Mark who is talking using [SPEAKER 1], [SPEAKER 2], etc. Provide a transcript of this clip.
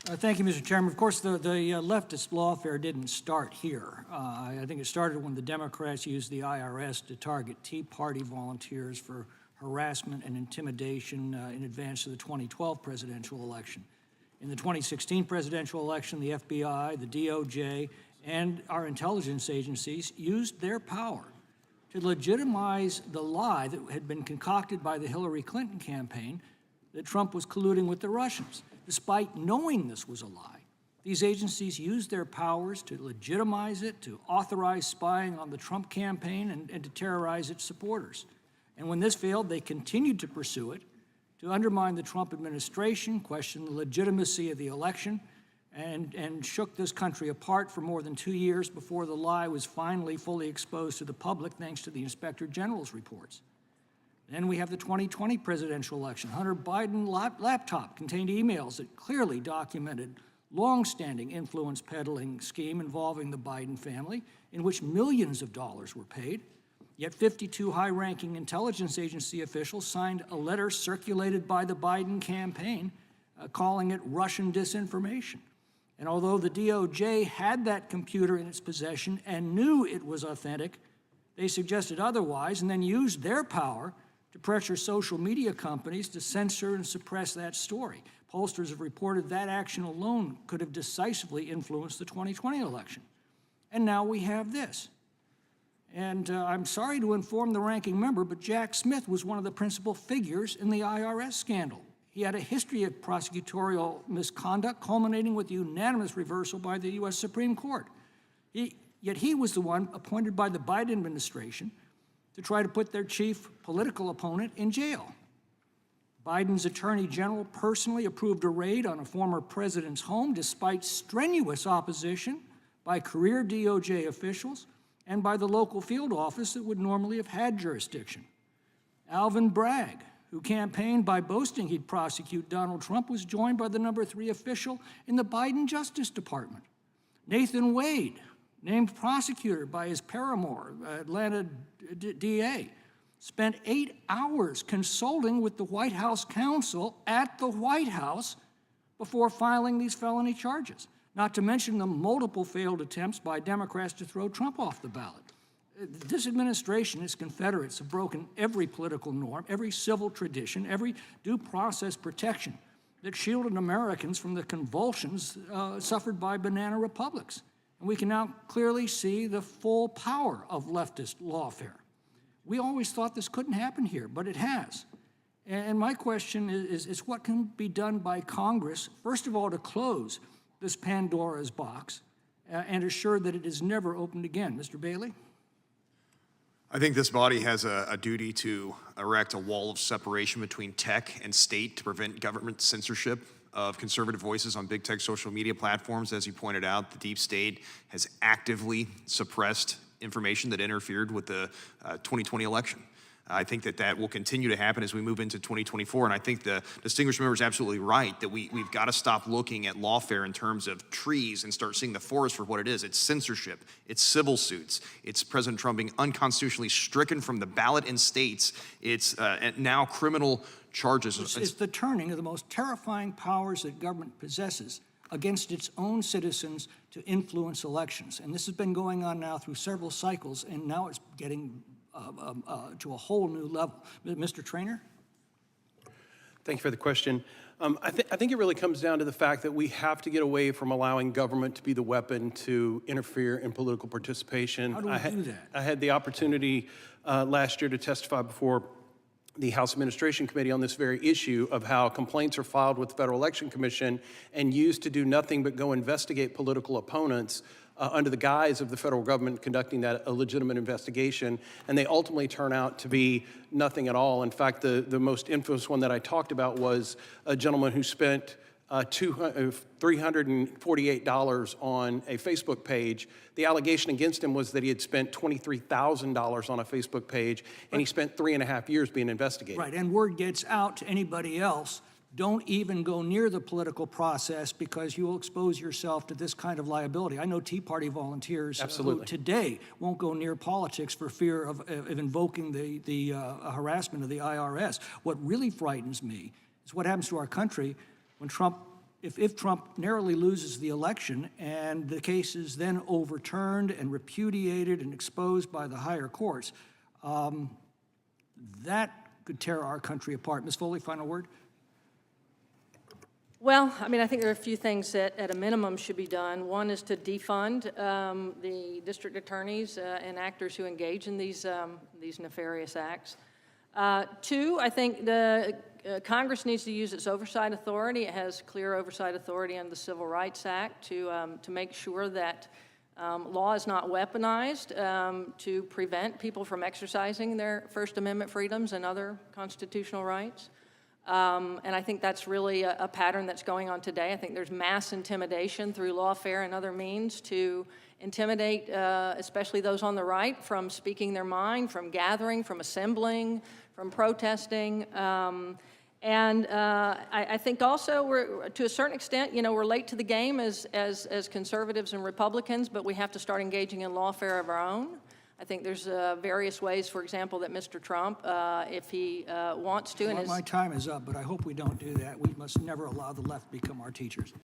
[SPEAKER 1] Thank you, Mr. Chairman. Of course, the leftist lawfare didn't start here. I think it started when the Democrats used the IRS to target Tea Party volunteers for harassment and intimidation in advance of the 2012 presidential election. In the 2016 presidential election, the FBI, the DOJ, and our intelligence agencies used their power to legitimize the lie that had been concocted by the Hillary Clinton campaign that Trump was colluding with the Russians. Despite knowing this was a lie, these agencies used their powers to legitimize it, to authorize spying on the Trump campaign, and to terrorize its supporters. And when this failed, they continued to pursue it, to undermine the Trump administration, question the legitimacy of the election, and shook this country apart for more than 2 years before the lie was finally fully exposed to the public thanks to the Inspector General's reports. Then we have the 2020 presidential election. Hunter Biden's laptop contained emails that clearly documented long-standing influence peddling scheme involving the Biden family, in which millions of dollars were paid. Yet 52 high-ranking intelligence agency officials signed a letter circulated by the Biden campaign calling it Russian disinformation. And although the DOJ had that computer in its possession and knew it was authentic, they suggested otherwise and then used their power to pressure social media companies to censor and suppress that story. Pollsters have reported that action alone could have decisively influenced the 2020 election. And now we have this. And I'm sorry to inform the ranking member, but Jack Smith was one of the principal figures in the IRS scandal. He had a history of prosecutorial misconduct, culminating with unanimous reversal by the U.S. Supreme Court. Yet he was the one appointed by the Biden administration to try to put their chief political opponent in jail. Biden's attorney general personally approved a raid on a former president's home despite strenuous opposition by career DOJ officials and by the local field office that would normally have had jurisdiction. Alvin Bragg, who campaigned by boasting he'd prosecute Donald Trump, was joined by the number 3 official in the Biden Justice Department. Nathan Wade, named prosecutor by his paramour, Atlanta DA, spent 8 hours consulting with the White House counsel at the White House before filing these felony charges, not to mention the multiple failed attempts by Democrats to throw Trump off the ballot. This administration, its Confederates, have broken every political norm, every civil tradition, every due process protection that shielded Americans from the convulsions suffered by banana republics. And we can now clearly see the full power of leftist lawfare. We always thought this couldn't happen here, but it has. And my question is what can be done by Congress, first of all, to close this Pandora's box and assure that it is never opened again? Mr. Bailey?
[SPEAKER 2] I think this body has a duty to erect a wall of separation between tech and state to prevent government censorship of conservative voices on big tech social media platforms. As you pointed out, the deep state has actively suppressed information that interfered with the 2020 election. I think that will continue to happen as we move into 2024. And I think the distinguished member is absolutely right that we've got to stop looking at lawfare in terms of trees and start seeing the forest for what it is. It's censorship, it's civil suits, it's President Trump being unconstitutionally stricken from the ballot in states, it's now criminal charges.
[SPEAKER 1] It's the turning of the most terrifying powers that government possesses against its own citizens to influence elections. And this has been going on now through several cycles, and now it's getting to a whole new level. Mr. Traynor?
[SPEAKER 3] Thank you for the question. I think it really comes down to the fact that we have to get away from allowing government to be the weapon to interfere in political participation.
[SPEAKER 1] How do we do that?
[SPEAKER 3] I had the opportunity last year to testify before the House Administration Committee on this very issue of how complaints are filed with the Federal Election Commission and used to do nothing but go investigate political opponents under the guise of the federal government conducting a legitimate investigation, and they ultimately turn out to be nothing at all. In fact, the most infamous one that I talked about was a gentleman who spent $348 on a Facebook page. The allegation against him was that he had spent $23,000 on a Facebook page, and he spent 3.5 years being investigated.
[SPEAKER 1] Right, and word gets out to anybody else, don't even go near the political process because you will expose yourself to this kind of liability. I know Tea Party volunteers who today won't go near politics for fear of invoking the harassment of the IRS. What really frightens me is what happens to our country when Trump if Trump narrowly loses the election and the case is then overturned and repudiated and exposed by the higher courts, that could tear our country apart. Ms. Foley, final word?
[SPEAKER 4] Well, I mean, I think there are a few things that, at a minimum, should be done. One is to defund the district attorneys and actors who engage in these nefarious acts. Two, I think the Congress needs to use its oversight authority. It has clear oversight authority under the Civil Rights Act to make sure that law is not weaponized to prevent people from exercising their First Amendment freedoms and other constitutional rights. And I think that's really a pattern that's going on today. I think there's mass intimidation through lawfare and other means to intimidate, especially those on the right, from speaking their mind, from gathering, from assembling, from protesting. I think also we're, to a certain extent, you know, we're late to the game as conservatives and Republicans, but we have to start engaging in lawfare of our own. I think there's various ways, for example, that Mr. Trump, if he wants to,
[SPEAKER 1] Well, my time is up, but I hope we don't do that. We must never allow the left to become our teachers.